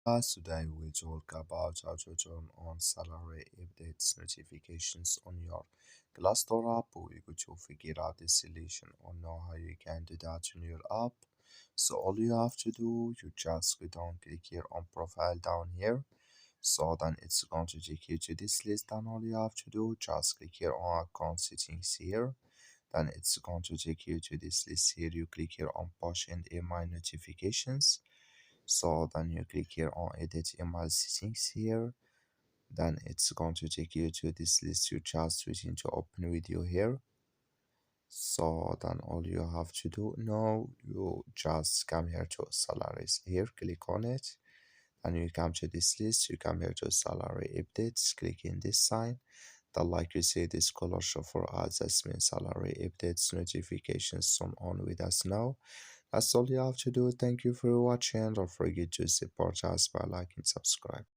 Today we talk about how to turn on salary updates notifications on your Glassdoor app. We're going to figure out the solution or know how you can do that on your app. So all you have to do, you just go down, click here on profile down here. So then it's going to take you to this list, and all you have to do, just click here on account settings here. Then it's going to take you to this list here. You click here on push and email notifications. So then you click here on edit email settings here. Then it's going to take you to this list. You just waiting to open video here. So then all you have to do now, you just come here to salaries here, click on it, and you come to this list. You come here to salary updates, click in this sign. Then like you see this color show for us, that's means salary updates notifications come on with us now. That's all you have to do. Thank you for watching. Don't forget to support us by liking, subscribe.